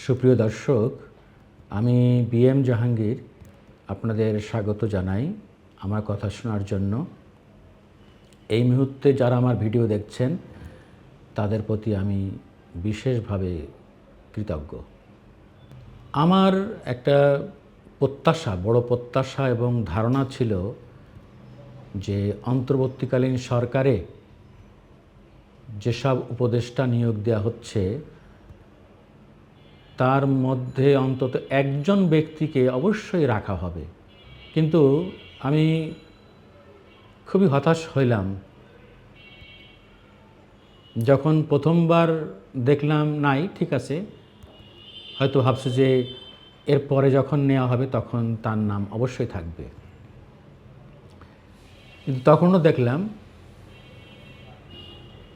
সুপ্রিয় দর্শক, আমি বিএম জাহাঙ্গীর আপনাদের স্বাগত জানাই আমার কথা শোনার জন্য। এই মুহূর্তে যারা আমার ভিডিও দেখছেন তাদের প্রতি আমি বিশেষভাবে কৃতজ্ঞ। আমার একটা বড় প্রত্যাশা এবং ধারণা ছিল যে অন্তর্বর্তীকালীন সরকারে যেসব উপদেষ্টা নিয়োগ দেওয়া হচ্ছে তার মধ্যে অন্তত একজন ব্যক্তিকে অবশ্যই রাখা হবে। কিন্তু আমি খুবই হতাশ হইলাম যখন প্রথমবার দেখলাম নাই, ঠিক আছে, হয়তো ভাবছি যে এরপরে যখন নেওয়া হবে তখন তার নাম অবশ্যই থাকবে। কিন্তু তখনও দেখলাম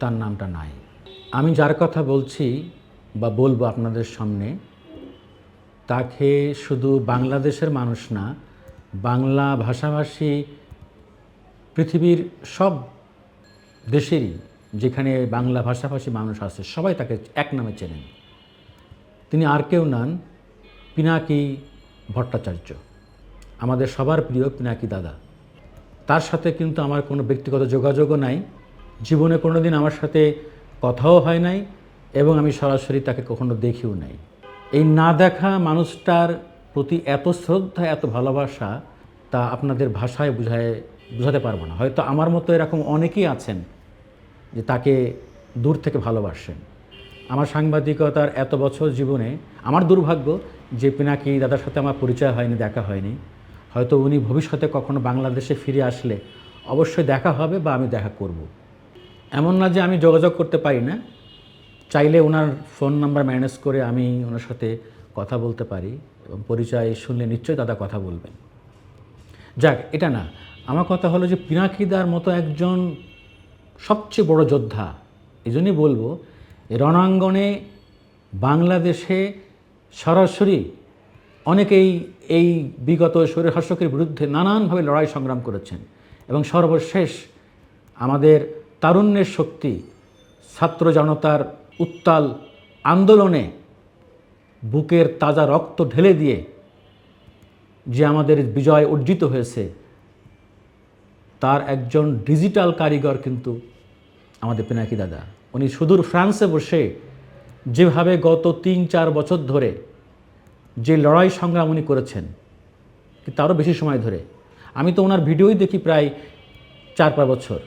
তার নামটা নাই। আমি যার কথা বলছি বা বলবো আপনাদের সামনে, তাকে শুধু বাংলাদেশের মানুষ না, বাংলা ভাষাভাষী পৃথিবীর সব দেশেরই যেখানে বাংলা ভাষাভাষী মানুষ আছে সবাই তাকে এক নামে চেনেন। তিনি আর কেউ নন, পিনাকি ভট্টাচার্য, আমাদের সবার প্রিয় পিনাকি দাদা। তার সাথে কিন্তু আমার কোনো ব্যক্তিগত যোগাযোগও নাই, জীবনে কোনো দিন আমার সাথে কথাও হয় নাই এবং আমি সরাসরি তাকে কখনো দেখিও নাই। এই না দেখা মানুষটার প্রতি এত শ্রদ্ধা, এত ভালোবাসা, তা আপনাদের ভাষায় বোঝাতে পারবো না। হয়তো আমার মতো এরকম অনেকেই আছেন যে তাকে দূর থেকে ভালোবাসেন। আমার সাংবাদিকতার এত বছর জীবনে আমার দুর্ভাগ্য যে পিনাকি দাদার সাথে আমার পরিচয় হয়নি, দেখা হয়নি। হয়তো উনি ভবিষ্যতে কখনো বাংলাদেশে ফিরে আসলে অবশ্যই দেখা হবে বা আমি দেখা করব। এমন না যে আমি যোগাযোগ করতে পারি না, চাইলে ওনার ফোন নাম্বার ম্যানেজ করে আমি ওনার সাথে কথা বলতে পারি এবং পরিচয় শুনলে নিশ্চয়ই দাদা কথা বলবেন। যাক, এটা না, আমার কথা হলো যে পিনাকিদার মতো একজন সবচেয়ে বড় যোদ্ধা, এই জন্যই বলবো রণাঙ্গনে বাংলাদেশে সরাসরি অনেকেই এই বিগত স্বৈরশাসকের বিরুদ্ধে নানানভাবে লড়াই সংগ্রাম করেছেন এবং সর্বশেষ আমাদের তারুণ্যের শক্তি, ছাত্র জনতার উত্তাল আন্দোলনে বুকের তাজা রক্ত ঢেলে দিয়ে যে আমাদের বিজয় অর্জিত হয়েছে, তার একজন ডিজিটাল কারিগর কিন্তু আমাদের পিনাকি দাদা। উনি সুদূর ফ্রান্সে বসে যেভাবে গত ৩-৪ বছর ধরে যে লড়াই সংগ্রাম উনি করেছেন, তারও বেশি সময় ধরে, আমি তো ওনার ভিডিওই দেখি প্রায় 4-5 বছর।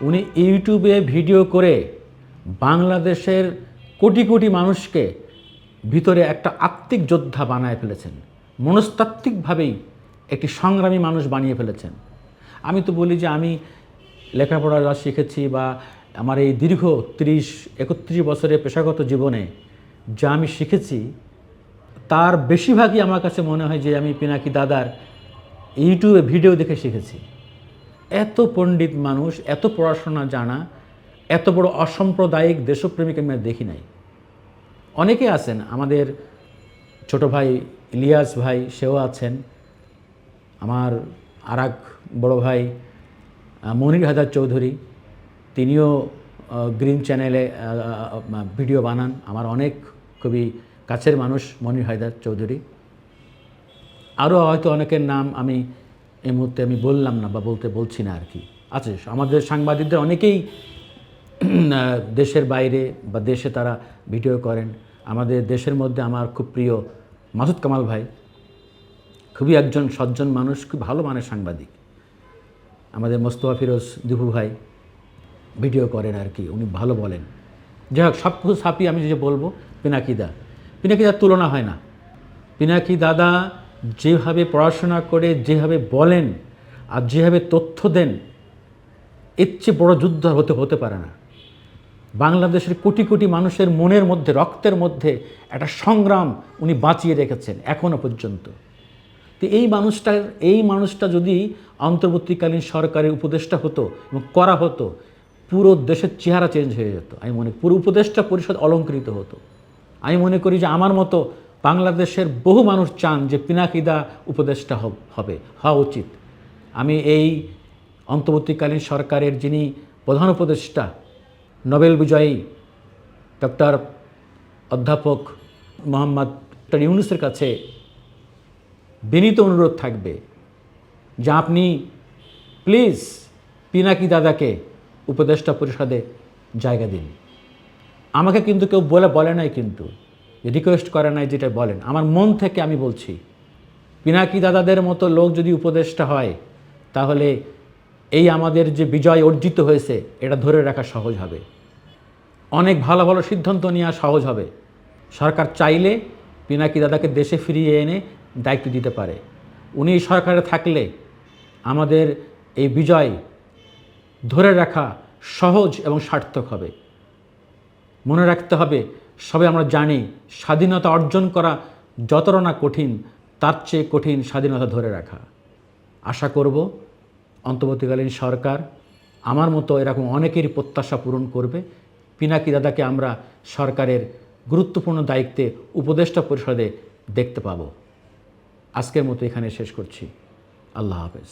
উনি ইউটিউবে ভিডিও করে বাংলাদেশের কোটি কোটি মানুষকে ভিতরে একটা আত্মিক যোদ্ধা বানায় ফেলেছেন, মনস্তাত্ত্বিকভাবেই একটি সংগ্রামী মানুষ বানিয়ে ফেলেছেন। আমি তো বলি যে আমি লেখাপড়া যা শিখেছি বা আমার এই দীর্ঘ 30-31 বছরের পেশাগত জীবনে যা আমি শিখেছি তার বেশিরভাগই আমার কাছে মনে হয় যে আমি পিনাকি দাদার ইউটিউবে ভিডিও দেখে শিখেছি। এত পণ্ডিত মানুষ, এত পড়াশোনা জানা, এত বড় অসাম্প্রদায়িক দেশপ্রেমিক আমি দেখি নাই। অনেকে আছেন, আমাদের ছোট ভাই ইলিয়াস ভাই, সেও আছেন, আমার আর এক বড়ো ভাই মনির হায়দার চৌধুরী, তিনিও গ্রিন চ্যানেলে ভিডিও বানান, আমার অনেক খুবই কাছের মানুষ মনির হায়দার চৌধুরী। আরও হয়তো অনেকের নাম আমি এই মুহূর্তে আমি বললাম না বা বলছি না আর কি। আছে আমাদের সাংবাদিকদের অনেকেই দেশের বাইরে বা দেশে তারা ভিডিও করেন। আমাদের দেশের মধ্যে আমার খুব প্রিয় মাসুদ কামাল ভাই, খুবই একজন সজ্জন মানুষ, খুব ভালো মানের সাংবাদিক। আমাদের মোস্তফা ফিরোজ দিপু ভাই ভিডিও করেন আর কি, উনি ভালো বলেন। যাই হোক, সব কিছু ছাপিয়ে আমি যে বলবো পিনাকিদার তুলনা হয় না। পিনাকি দাদা যেভাবে পড়াশোনা করে, যেভাবে বলেন আর যেভাবে তথ্য দেন, এর চেয়ে বড় যুদ্ধ হতে পারে না। বাংলাদেশের কোটি কোটি মানুষের মনের মধ্যে, রক্তের মধ্যে একটা সংগ্রাম উনি বাঁচিয়ে রেখেছেন এখনও পর্যন্ত। তো এই মানুষটা যদি অন্তর্বর্তীকালীন সরকারের উপদেষ্টা হতো এবং করা হতো, পুরো দেশের চেহারা চেঞ্জ হয়ে যেত। আমি মনে পুরো উপদেষ্টা পরিষদ অলংকৃত হতো। আমি মনে করি যে আমার মতো বাংলাদেশের বহু মানুষ চান যে পিনাকিদা উপদেষ্টা হওয়া উচিত। আমি এই অন্তর্বর্তীকালীন সরকারের যিনি প্রধান উপদেষ্টা, নোবেল বিজয়ী ডক্টর অধ্যাপক মোহাম্মদ ডক্টর ইউনূসের কাছে বিনীত অনুরোধ থাকবে যে আপনি প্লিজ পিনাকি দাদাকে উপদেষ্টা পরিষদে জায়গা দিন। আমাকে কিন্তু কেউ বলে নাই, কিন্তু রিকোয়েস্ট করে নাই, যেটা বলেন আমার মন থেকে আমি বলছি, পিনাকি দাদাদের মতো লোক যদি উপদেষ্টা হয় তাহলে এই আমাদের যে বিজয় অর্জিত হয়েছে এটা ধরে রাখা সহজ হবে, অনেক ভালো ভালো সিদ্ধান্ত নেওয়া সহজ হবে। সরকার চাইলে পিনাকি দাদাকে দেশে ফিরিয়ে এনে দায়িত্ব দিতে পারে। উনি সরকারে থাকলে আমাদের এই বিজয় ধরে রাখা সহজ এবং সার্থক হবে। মনে রাখতে হবে, সবাই আমরা জানি স্বাধীনতা অর্জন করা যতটা না কঠিন, তার চেয়ে কঠিন স্বাধীনতা ধরে রাখা। আশা করব অন্তর্বর্তীকালীন সরকার আমার মতো এরকম অনেকেরই প্রত্যাশা পূরণ করবে। পিনাকি দাদাকে আমরা সরকারের গুরুত্বপূর্ণ দায়িত্বে উপদেষ্টা পরিষদে দেখতে পাব। আজকের মতো এখানে শেষ করছি। আল্লাহ হাফেজ।